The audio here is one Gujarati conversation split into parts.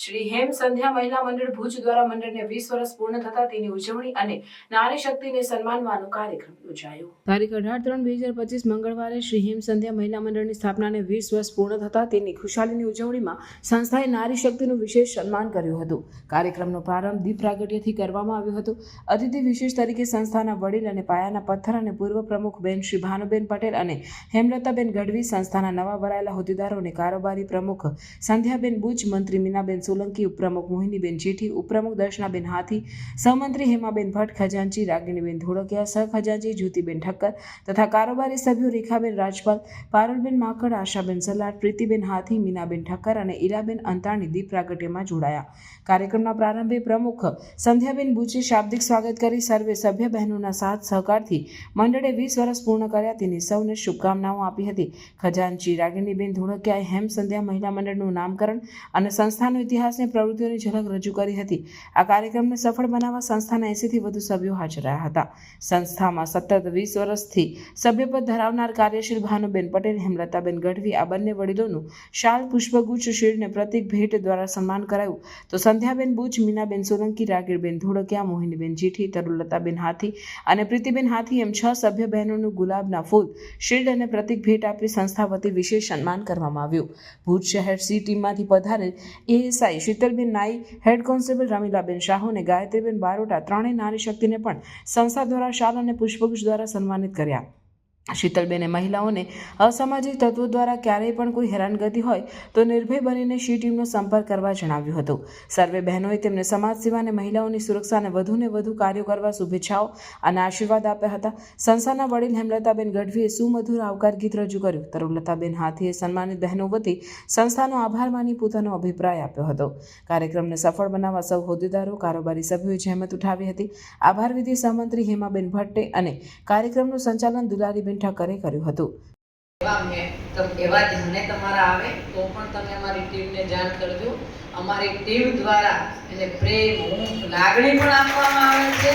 શ્રી હેમ સંધ્યા મહિલા મંડળ ભુજ દ્વારા મંડળને 20 વર્ષ પૂર્ણ થતા તેની ઉજવણી અને નારી શક્તિને સન્માનવાનો કાર્યક્રમ યોજાયો। તારીખ 18-3-2025 મંગળવારે શ્રી હેમ સંધ્યા મહિલા મંડળની સ્થાપનાને 20 વર્ષ પૂર્ણ થતા તેની ખુશાલીની ઉજવણીમાં સંસ્થાએ નારી શક્તિનું વિશેષ સન્માન કર્યું હતું। કાર્યક્રમનો પ્રારંભ દીપ પ્રાગટ્યથી કરવામાં આવ્યો હતો। અતિથિ વિશેષ તરીકે સંસ્થાના વડીલ અને પાયાના પથ્થર અને પૂર્વ પ્રમુખ બેન શ્રી ભાનુબેન પટેલ અને હેમલતાબેન ગઢવી, સંસ્થાના નવા વરાયેલા હોદ્દેદારો અને કારોબારી પ્રમુખ સંધ્યાબેન બુચ, મંત્રી મીનાબેન સોલંકી, ઉપપ્રમુખ મોહિનીબેન જેઠી, ઉપપ્રમુખ દર્શનાબેન હાથી, સહમંત્રી હેમાબેન ભટ્ટ, ખજાનચી રાગિણીબેન ધોળકિયા, સહખજાનચી જ્યોતિબેન ઠક્કર તથા કારોબારી સભ્યો રેખાબેન રાજપાલ, પારુલબેન માકડ, આશાબેન સલાટ, પ્રીતિબેન હાથી, મીનાબેન ઠક્કર અને ઈરાબેન અંતાણી દીપ પ્રાગટ્યમાં જોડાયા। કાર્યક્રમના પ્રારંભે પ્રમુખ સંધ્યાબેન બુચે શાબ્દિક સ્વાગત કરી સર્વે સભ્ય બહેનોના સાથ સહકારથી મંડળે 20 વર્ષ પૂર્ણ કર્યા તેની સૌને શુભકામનાઓ આપી હતી। ખજાનચી રાગિણીબેન ધોળકિયાએ હેમ સંધ્યા મહિલા મંડળનું નામકરણ અને સંસ્થાનો ઇતિહાસની પ્રવૃત્તિઓની ઝલક રજૂ કરી હતી। આ કાર્યક્રમને સફળ બનાવવા સંસ્થાના 80થી વધુ સભ્યો હાજર રહ્યા હતા। સંસ્થામાં સતત 20 વર્ષથી સભ્યપદ ધરાવનાર કાર્યશીલ ભાનુબેન પટેલ, હેમલતાબેન ગઢવી, આ બંને વડીલોનું શાલ, પુષ્પગુચ્છ, શિલ્ડ અને પ્રતિક ભેટ દ્વારા સન્માન કરાયું તો સંધ્યાબેન બુચ, મીનાબેન સોલંકી, રાગીરબેન ધોળકિયા, મોહિનીબેન જેઠી, તરુલતાબેન હાથી અને પ્રીતિબેન હાથી એમ 6 સભ્ય બહેનોનું ગુલાબના ફૂલ, શિલ્ડ અને પ્રતિક ભેટ આપી સંસ્થા વતી વિશેષ સન્માન કરવામાં આવ્યું। ભુજ શહેર સી ટીમમાંથી પધારેલ એએસઆઈ શીતલબેન નાઈ, હેડ કોન્સ્ટેબલ રમીલાબેન શાહુ અને ગાયત્રીબેન બારોટા ત્રણેય નારી શક્તિને પણ સંસ્થા દ્વારા શાલ અને પુષ્પગુચ્છ દ્વારા સન્માનિત કર્યા। શીતલબેને મહિલાઓને અસામાજિક તત્વો દ્વારા ક્યારેય પણ કોઈ હેરાનગતિ હોય તો નિર્ભય બનીને શી ટીમનો સંપર્ક કરવા જણાવ્યું હતું। સર્વે બહેનોએ તેમને સમાજ સેવા અને મહિલાઓની સુરક્ષાને વધુને વધુ કાર્યો કરવા શુભેચ્છાઓ અને આશીર્વાદ આપ્યા હતા। સંસ્થાના વડીલ હેમલતાબેન ગઢવીએ સુમધુર આવકાર ગીત રજૂ કર્યું। તરુલતાબેન હાથીએ સન્માનિત બહેનો વતી સંસ્થાનો આભાર માની પોતાનો અભિપ્રાય આપ્યો હતો। કાર્યક્રમને સફળ બનાવવા સૌ હોદ્દેદારો, કારોબારી સભ્યોએ જહેમત ઉઠાવી હતી। આભાર વિધિ સહમંત્રી હેમાબેન ભટ્ટે અને કાર્યક્રમનું સંચાલન દુલારીબેન ઠક્કરે કર્યું હતું। એવા ધ્યાને તમારા આવે તો પણ તમે અમારી ટીમને જાણ કરજો। અમારી ટીમ દ્વારા એને પ્રેમ, ઊંઘ, લાગણી પણ આપવામાં આવે છે।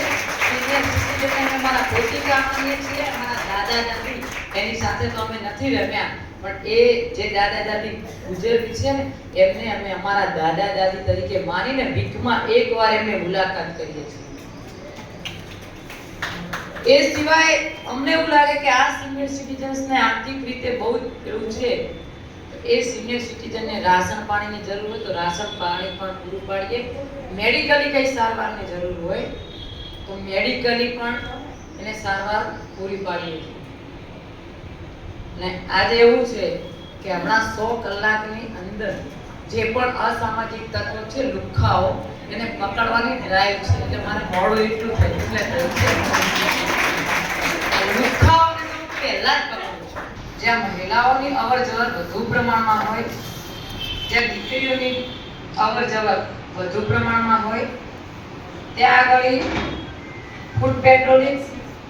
અમારા પોતિકા માનીએ છીએ, અમારા દાદા દાદી એની સાથે તો અમે નથી રમ્યા, પણ એ જે દાદા દાદી ગુજરી છે ને એમને અમે અમારા દાદા દાદી તરીકે માનીને વીકમાં એકવાર એમને મુલાકાત કરીએ છીએ। એ સિવાય અમને એવું લાગે કે આ સિનિયર સિટીઝન્સને આર્થિક રીતે બહુ એવું છે, એ સિનિયર સિટીઝનને રાશન પાણીની જરૂર હોય તો રાશન પાણી પણ પૂરું પાડીએ। મેડિકલી કઈ સારવારની જરૂર હોય તો મેડિકલી પણ એને સારવાર પૂરી પાડીએ। અને આજે એવું છે કે હમણાં 100 કલાકની અંદર જે પણ અસામાજિક તત્વો છે, લુખ્ખાઓ, એને પકડવાની ડ્રાઈવ છે। એટલે મારે મોડું એટલું થયું એટલે લુખ્ખાઓને તો પહેલા જ પકડવું છે। જ્યાં મહિલાઓની અવર જવર વધુ પ્રમાણમાં હોય, જ્યાં દીકરીઓની અવર જવર વધુ પ્રમાણમાં હોય, ત્યાં આગળ ફૂટ પેટ્રોલિંગ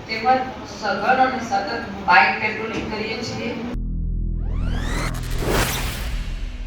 તેમજ સઘન અને સતત બાઇક પેટ્રોલિંગ કરીએ છીએ।